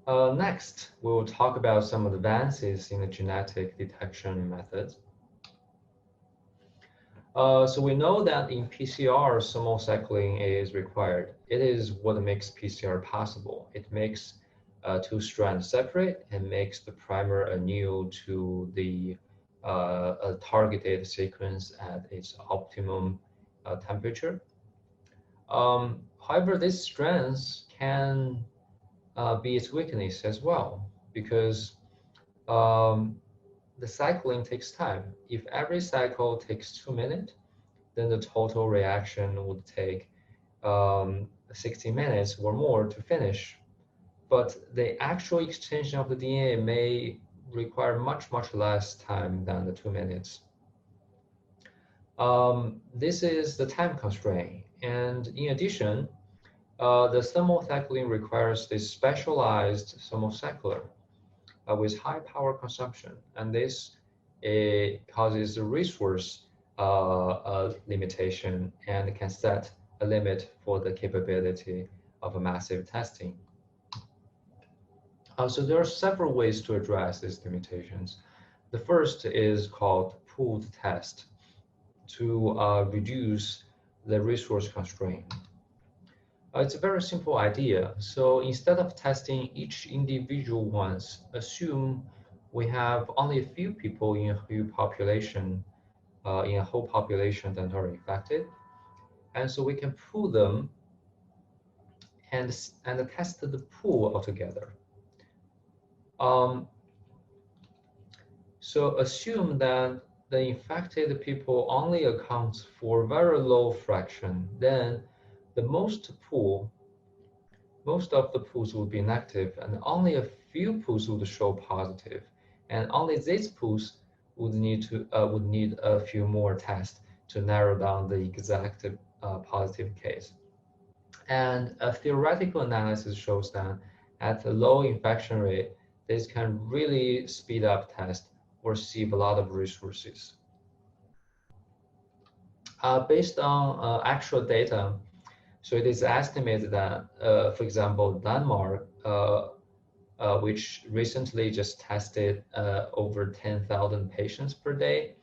Next, we will talk about some advances in the genetic detection methods. So we know that in PCR, thermal cycling is required. It is what makes PCR possible. It makes two strands separate and makes the primer anneal to the a targeted sequence at its optimum temperature. However, these strands can be its weakness as well, because um, the cycling takes time. If every cycle takes 2 minutes, then the total reaction would take 60 minutes or more to finish. But the actual extension of the DNA may require much, much less time than the 2 minutes. This is the time constraint. And in addition, the thermocycling requires this specialized thermocycler with high power consumption, and this causes a resource limitation and can set a limit for the capability of a massive testing. So there are several ways to address these limitations. The first is called pooled test to reduce the resource constraint. It's a very simple idea. So instead of testing each individual once, assume we have only a few people in a whole population, that are infected, and so we can pool them and test the pool altogether. So assume that the infected people only accounts for very low fraction, then the most of the pools will be inactive, and only a few pools would show positive, and only these pools would need a few more tests to narrow down the exact positive case. And a theoretical analysis shows that at a low infection rate, this can really speed up tests or save a lot of resources. Based on actual data, so it is estimated that, for example, Denmark, which recently just tested over 10,000 patients per day,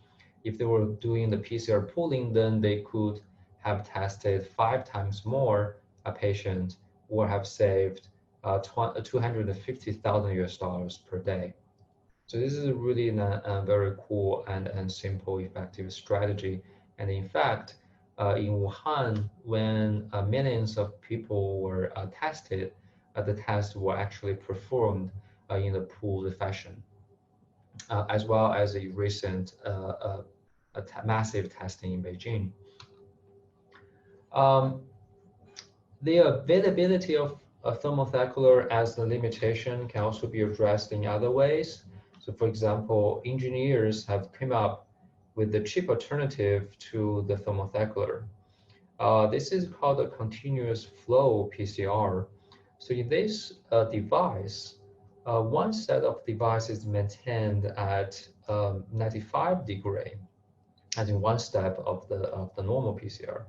if they were doing the PCR pooling, then they could have tested 5 times more a patient or have saved $250,000 per day. So this is really a very cool and simple, effective strategy. And in fact, in Wuhan, when millions of people were tested, the tests were actually performed in a pooled fashion, as well as a recent massive testing in Beijing. The availability of a thermocycler as a limitation can also be addressed in other ways. So for example, engineers have come up with the cheap alternative to the thermocycler. This is called a continuous flow PCR. So in this device, one set of devices maintained at 95 degree, as in one step of the normal PCR,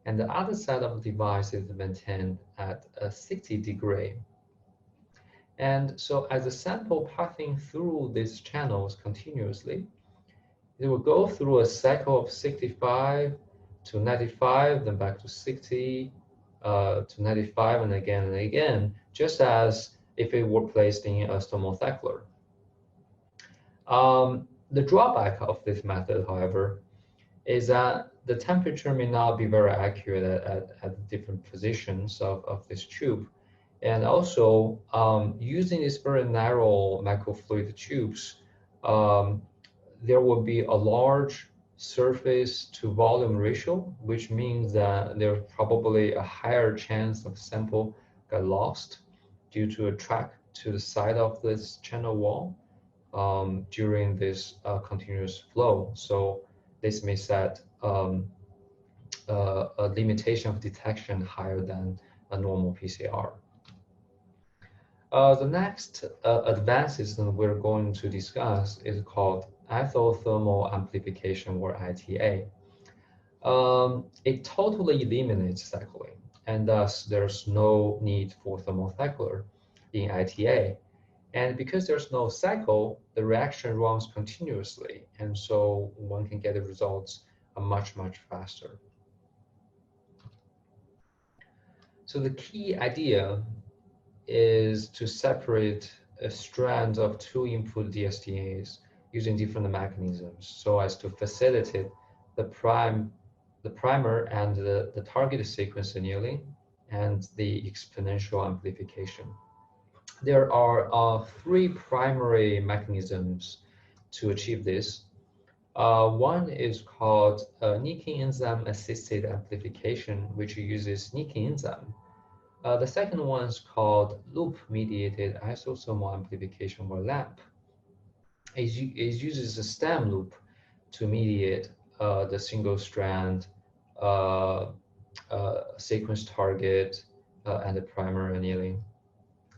and the other set of devices maintained at 60 degree. And so as the sample passing through these channels continuously, it will go through a cycle of 65 to 95, then back to 60 to 95, and again, just as if it were placed in a thermocycler. The drawback of this method, however, is that the temperature may not be very accurate at different positions of this tube. And also, using these very narrow microfluid tubes, there will be a large surface to volume ratio, which means that there's probably a higher chance of sample get lost due to a track to the side of this channel wall during this continuous flow. So this may set a limitation of detection higher than a normal PCR. The next advances that we're going to discuss is called isothermal amplification, or ITA. It totally eliminates cycling, and thus there's no need for thermocycler. in ITA. And because there's no cycle, the reaction runs continuously. And so one can get the results much, much faster. So the key idea is to separate a strand of two input dsDNAs using different mechanisms so as to facilitate the primer and the target sequence annealing and the exponential amplification. There are three primary mechanisms to achieve this. One is called nicking enzyme assisted amplification, which uses nicking enzyme. The second one is called loop-mediated isosomal amplification, or LAMP. It uses a stem loop to mediate the single-strand sequence target and the primer annealing.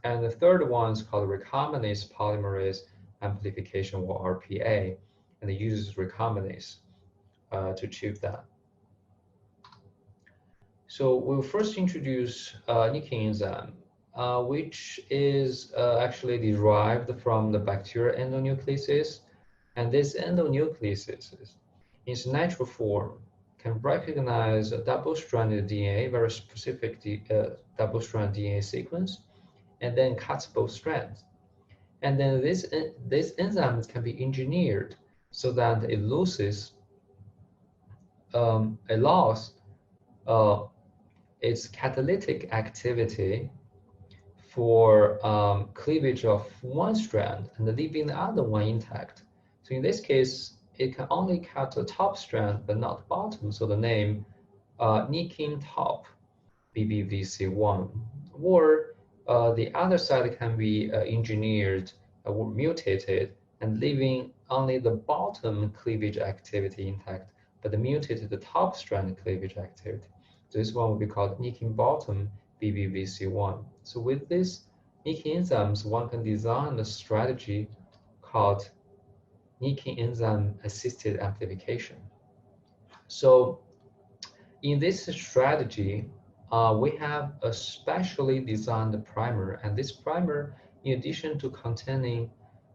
And the third one is called recombinase polymerase amplification, or RPA, and it uses recombinase to achieve that. So we'll first introduce nicking enzyme, which is actually derived from the bacterial endonucleases. And this endonucleases, in its natural form, can recognize a double-stranded DNA, very specific double-stranded DNA sequence, and then cuts both strands. And then this enzyme can be engineered so that it loses, its catalytic activity for cleavage of one strand and leaving the other one intact. So in this case, it can only cut the top strand but not the bottom. So the name nicking top BBVC1, or the other side can be engineered or mutated and leaving only the bottom cleavage activity intact, but the mutated the top strand cleavage activity. So this one will be called nicking bottom BBVC1. So with this nicking enzymes, one can design a strategy called nicking enzyme assisted amplification. So in this strategy, we have a specially designed primer, and this primer, in addition to containing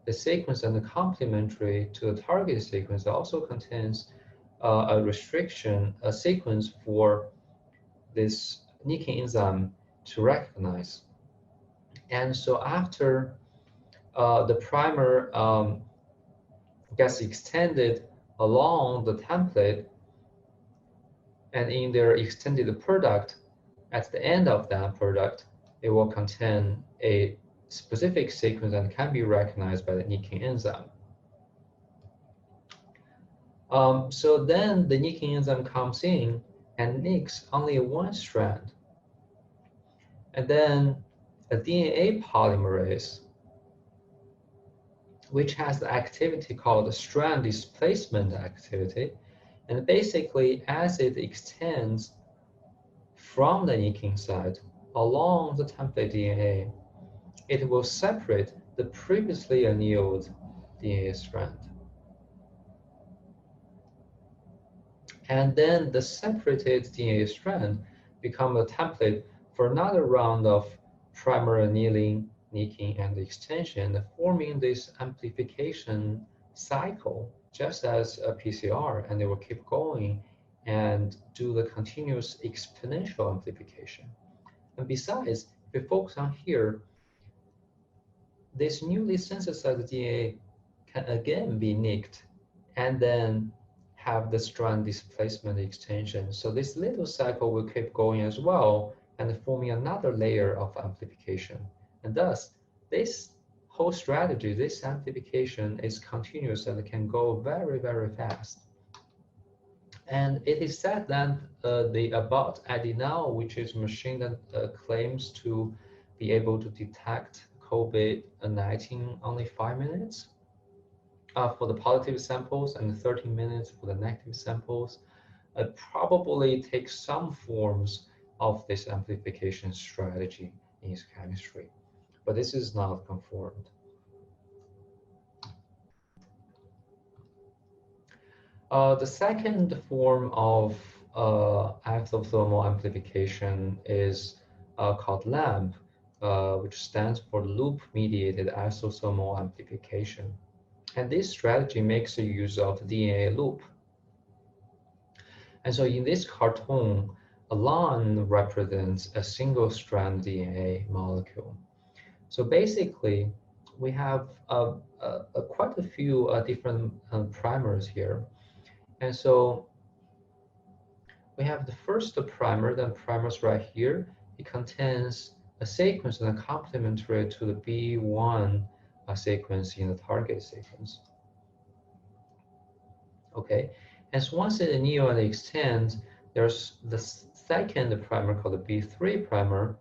the sequence and the complementary to the target sequence, also contains a sequence for this nicking enzyme to recognize. And so after the primer gets extended along the template, and in their extended product, at the end of that product, it will contain a specific sequence that can be recognized by the nicking enzyme. So then the nicking enzyme comes in and nicks only one strand. And then a DNA polymerase, which has the activity called the strand displacement activity. And basically, as it extends from the nicking site along the template DNA, it will separate the previously annealed DNA strand. And then the separated DNA strand becomes a template for another round of primer annealing, nicking, and extension, forming this amplification cycle, just as a PCR, and they will keep going and do the continuous exponential amplification. And besides, if we focus on here, this newly synthesized DNA can again be nicked and then have the strand displacement extension. So this little cycle will keep going as well and forming another layer of amplification. And thus, this whole strategy, this amplification is continuous and it can go very, very fast. And it is said that the about adenal, which is a machine that claims to be able to detect COVID-19 only 5 minutes for the positive samples and 13 minutes for the negative samples, probably takes some forms of this amplification strategy in its chemistry, but this is not confirmed. The second form of isothermal amplification is called LAMP, which stands for loop-mediated isosomal amplification. And this strategy makes the use of DNA loop. And so in this cartoon, a line represents a single-strand DNA molecule. So basically, we have quite a few different primers here. And so we have the first primer, the primers right here. It contains a sequence and a complementary to the B1 sequence in the target sequence. Okay, and so once it anneal and extends, there's the second primer called the B3 primer.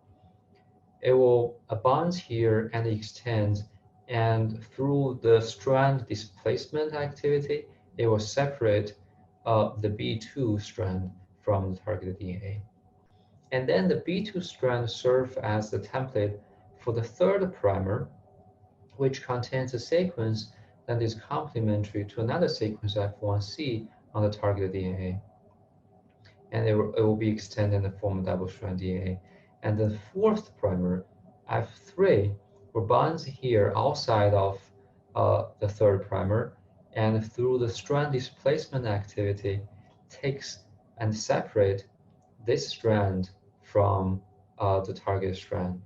It will bond here and extend, and through the strand displacement activity, it will separate the B2 strand from the targeted DNA. And then the B2 strand serves as the template for the third primer, which contains a sequence that is complementary to another sequence F1C on the targeted DNA. And it will be extended in the form of double-strand DNA. And the fourth primer, F3, will bond here outside of the third primer, and through the strand displacement activity, takes and separate this strand from the target strand.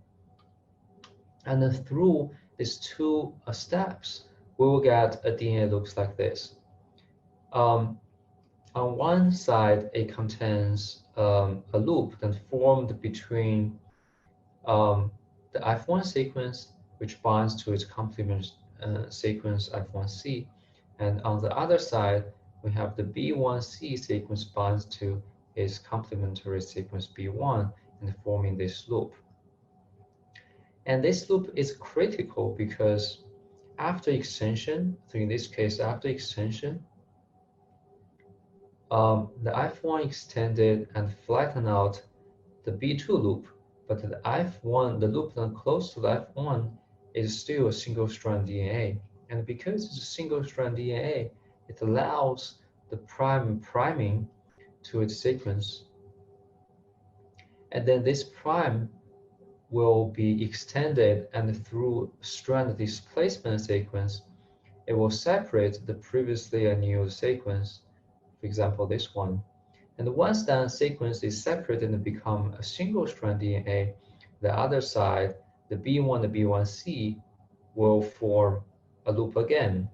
And then through these two steps, we will get a DNA that looks like this. On one side, it contains a loop that formed between the F1 sequence, which binds to its complement sequence F1C, and on the other side, we have the B1C sequence binds to its complementary sequence B1 and forming this loop. And this loop is critical because after extension, so in this case, after extension, the F1 extended and flattened out the B2 loop, but the F1, the loop that close to the F1 is still a single-strand DNA. And because it's a single-strand DNA, it allows the priming to its sequence. And then this prime will be extended, and through strand displacement sequence, it will separate the previously annealed sequence, for example, this one. And once that sequence is separated and become a single-strand DNA, the other side, the B1, the B1C, will form a loop again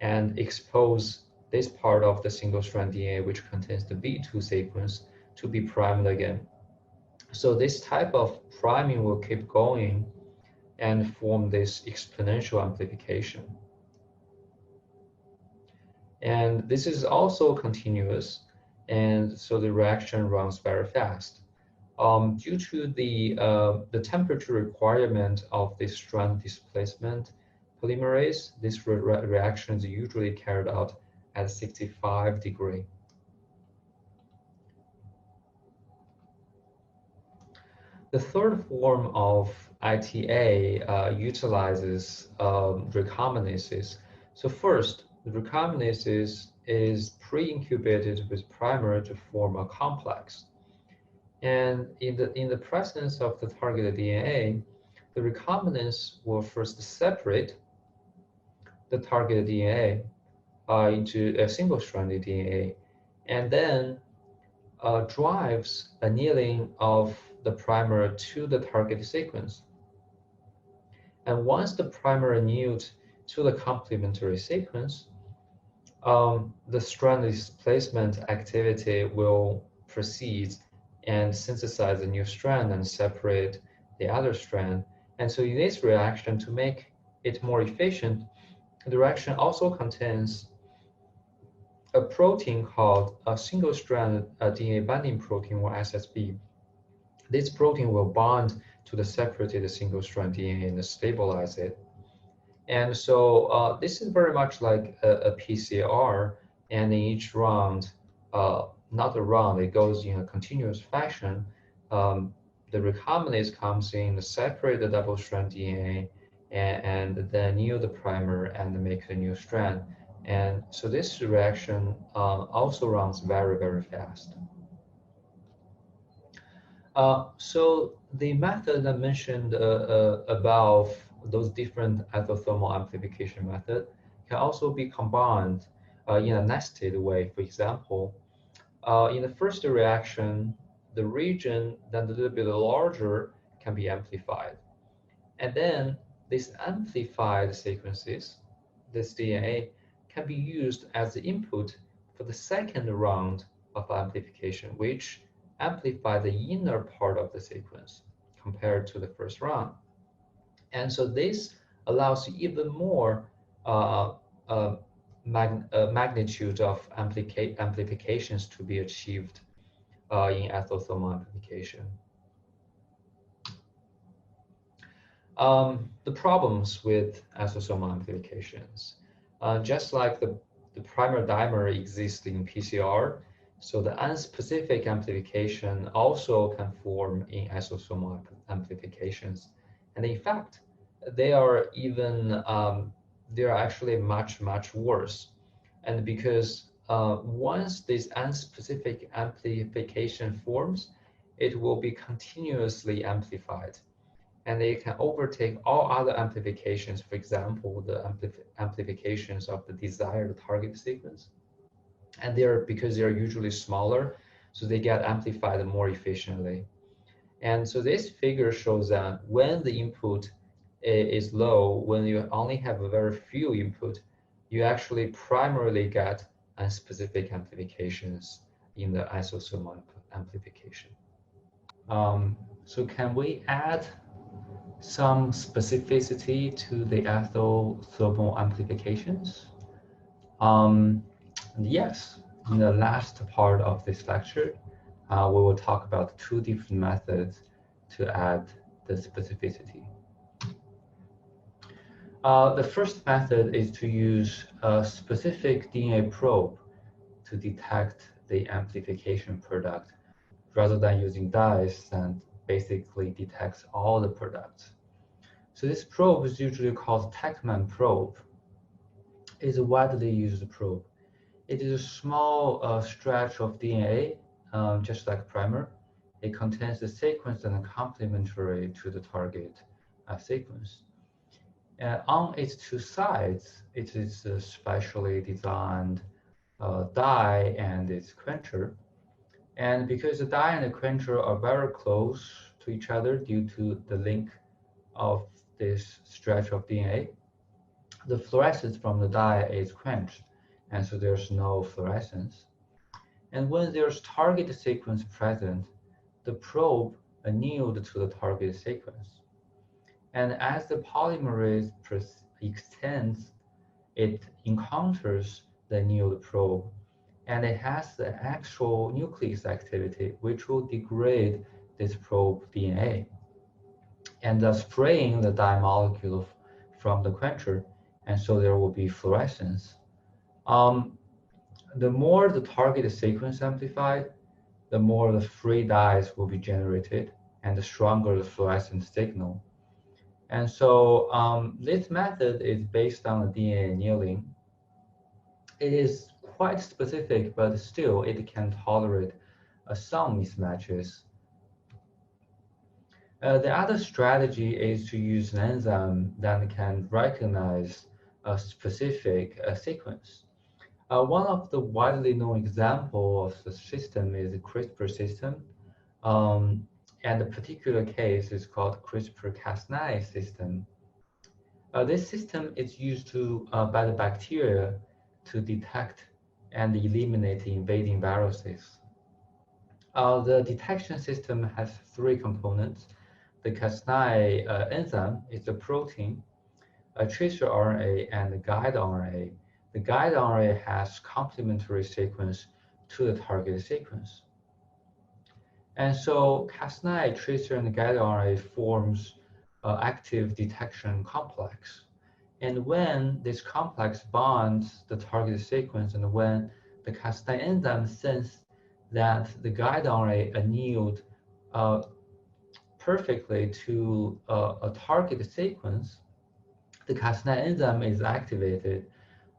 and expose this part of the single-strand DNA, which contains the B2 sequence, to be primed again. So this type of priming will keep going and form this exponential amplification. And this is also continuous, and so the reaction runs very fast. Due to the temperature requirement of this strand displacement polymerase, this reaction is usually carried out at 65 degrees. The third form of ITA utilizes recombinases. So first, the recombinases is pre-incubated with primer to form a complex. And in the presence of the targeted DNA, the recombinase will first separate the targeted DNA into a single-stranded DNA, and then drives annealing of the primer to the target sequence. And once the primer annealed to the complementary sequence, the strand displacement activity will proceed and synthesize a new strand and separate the other strand. And so in this reaction, to make it more efficient, the reaction also contains a protein called a single-strand DNA binding protein, or SSB. This protein will bond to the separated single-strand DNA and stabilize it. And so this is very much like a PCR, and in each round, not a round, it goes in a continuous fashion. The recombinase comes in, separate the double-strand DNA, and then anneal the primer and make a new strand. And so this reaction also runs very, very fast. So the method I mentioned above, those different isothermal amplification method, can also be combined in a nested way. For example, in the first reaction, the region that's a little bit larger can be amplified. And then these amplified sequences, this DNA, can be used as the input for the second round of amplification, which amplify the inner part of the sequence compared to the first round. And so this allows even more uh, uh, magnitude of amplifications to be achieved in isothermal amplification. The problems with isothermal amplifications, just like the primer dimer exists in PCR, so the unspecific amplification also can form in isothermal amplifications. And in fact, they are even, they are actually much, much worse. And because once this unspecific amplification forms, it will be continuously amplified and they can overtake all other amplifications, for example, the amplifications of the desired target sequence. And they're because they're usually smaller, so they get amplified more efficiently. And so this figure shows that when the input is low, when you only have a very few input, you actually primarily get unspecific amplifications in the isothermal amplification. So can we add some specificity to the isothermal amplifications? Yes, in the last part of this lecture, we will talk about two different methods to add the specificity. The first method is to use a specific DNA probe to detect the amplification product rather than using dyes that basically detects all the products. So this probe is usually called Techman probe. It's a widely used probe. It is a small stretch of DNA, just like primer. It contains the sequence and complementary to the target sequence. On its two sides, it is a specially designed dye and its quencher. And because the dye and the quencher are very close to each other due to the link of this stretch of DNA, the fluorescence from the dye is quenched, and so there's no fluorescence. And when there's target sequence present, the probe annealed to the target sequence. And as the polymerase extends, it encounters the annealed probe, and it has the actual nucleus activity, which will degrade this probe DNA, and thus freeing the dye molecule from the quencher, and so there will be fluorescence. The more the target sequence amplified, the more the free dyes will be generated, and the stronger the fluorescent signal. And so this method is based on the DNA annealing. It is quite specific, but still it can tolerate some mismatches. The other strategy is to use an enzyme that can recognize a specific sequence. One of the widely known examples of the system is the CRISPR system. And the particular case is called CRISPR-Cas9 system. This system is used by the bacteria to detect and eliminate invading viruses. The detection system has three components. The Cas9 enzyme is a protein, a tracer RNA, and a guide RNA. The guide RNA has complementary sequence to the target sequence. And so Cas9 tracer and guide RNA forms active detection complex. And when this complex bonds the target sequence and when the Cas9 enzyme sense that the guide RNA annealed perfectly to a target sequence, the Cas9 enzyme is activated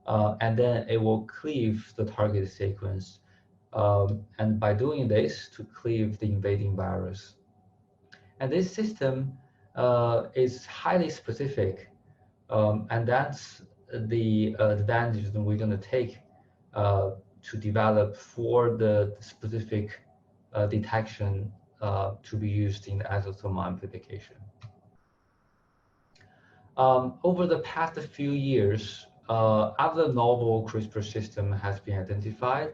and then it will cleave the target sequence. And by doing this, to cleave the invading virus. And this system is highly specific, and that's the advantage that we're going to take to develop for the specific detection to be used in the isothermal amplification. Over the past few years, other novel CRISPR system has been identified.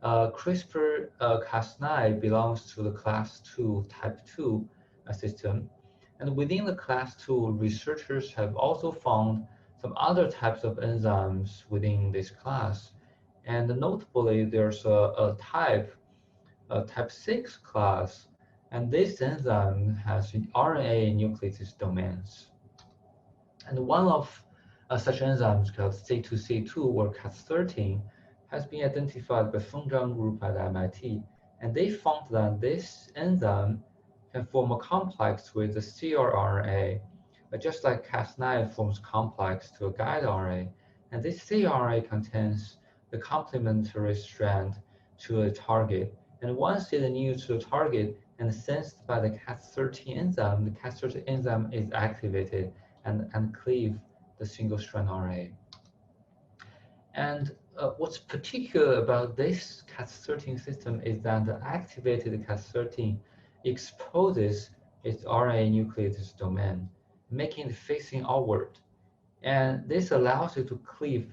CRISPR-Cas9 belongs to the class 2, type 2 system. And within the class 2, researchers have also found some other types of enzymes within this class. And notably, there's a type 6 class, and this enzyme has RNA nucleotide domains. And one of such enzymes called C2C2 or Cas13 has been identified by Feng Zhang group at MIT. And they found that this enzyme can form a complex with the cRNA, just like Cas9 forms complex to a guide RNA. And this cRNA contains the complementary strand to a target. And once it is new to a target and sensed by the Cas13 enzyme, the Cas13 enzyme is activated and cleave the single-strand RNA. And what's particular about this Cas13 system is that the activated Cas13 exposes its RNA nucleotide domain, making it facing outward. And this allows it to cleave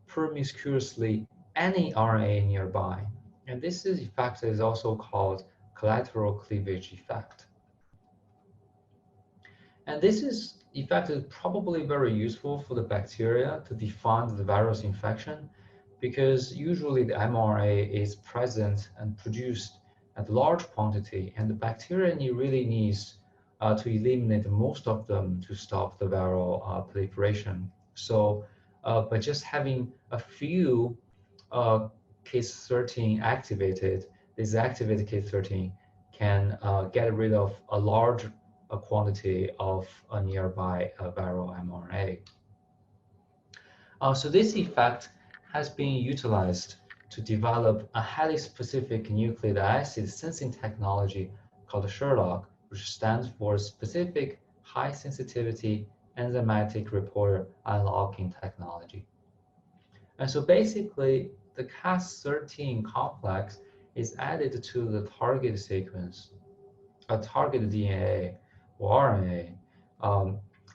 promiscuously any RNA nearby. And this effect is also called collateral cleavage effect. And this effect is probably very useful for the bacteria to define the virus infection, because usually the mRNA is present and produced at large quantity, and the bacteria really needs to eliminate most of them to stop the viral proliferation. So by just having a few Cas13 activated, this activated Cas13 can get rid of a large quantity of a nearby viral mRNA. So this effect has been utilized to develop a highly specific nucleic acid sensing technology called Sherlock, which stands for Specific High Sensitivity Enzymatic Reporter Unlocking Technology. And so basically, the Cas13 complex is added to the target sequence, a target DNA or RNA.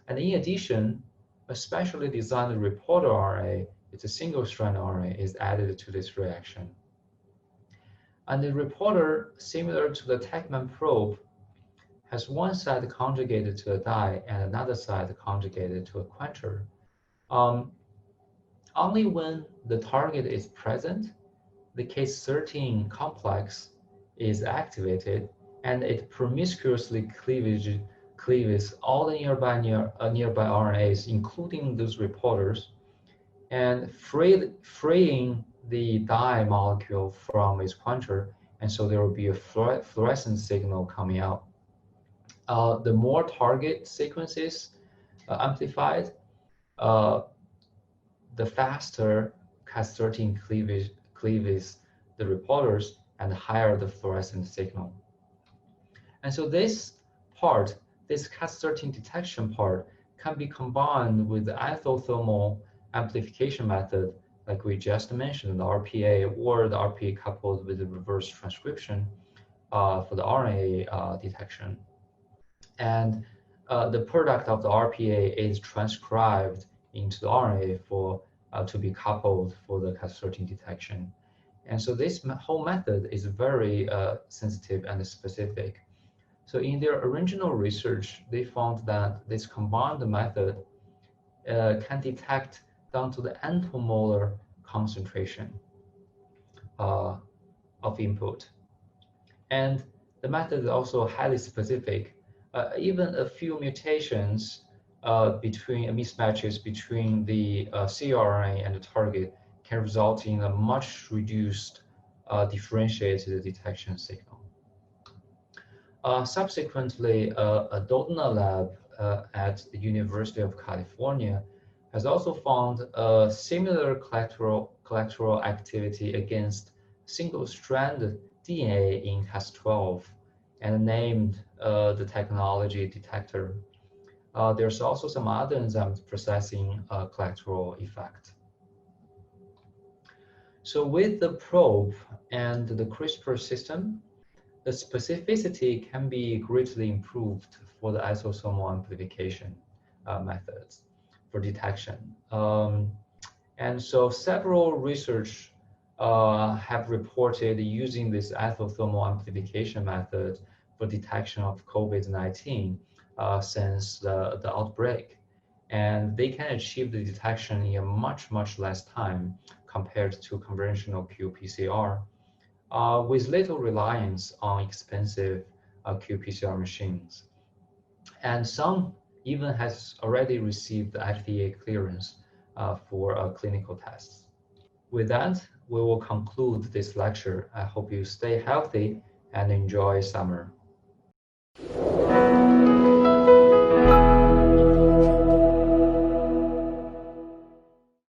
And in addition, a specially designed reporter RNA, it's a single-strand RNA, is added to this reaction. And the reporter, similar to the Techman probe, has one side conjugated to a dye and another side conjugated to a quencher. Only when the target is present, the Cas13 complex is activated, and it promiscuously cleaves all the nearby RNAs, including those reporters, and freeing the dye molecule from its quencher, and so there will be a fluorescent signal coming out. The more target sequences amplified, the faster Cas13 cleaves the reporters, and the higher the fluorescent signal. And so this Cas13 detection part, can be combined with the isothermal amplification method, like we just mentioned, the RPA, or the RPA coupled with the reverse transcription for the RNA detection. And the product of the RPA is transcribed into the RNA to be coupled for the Cas13 detection. And so this whole method is very sensitive and specific. So in their original research, they found that this combined method can detect down to the nanomolar concentration of input. And the method is also highly specific. Even a few mutations between mismatches between the cRNA and the target can result in a much reduced differentiated detection signal. Subsequently, a Doudna lab at the University of California has also found a similar collateral activity against single-strand DNA in Cas12. and named the technology detector. There's also some other enzymes processing collateral effect. So with the probe and the CRISPR system, the specificity can be greatly improved for the isosomal amplification methods for detection. And so several research have reported using this isothermal amplification method for detection of COVID-19 since the outbreak. And they can achieve the detection in a much, much less time compared to conventional qPCR with little reliance on expensive qPCR machines. And some even has already received the FDA clearance for clinical tests. With that, we will conclude this lecture. I hope you stay healthy and enjoy summer.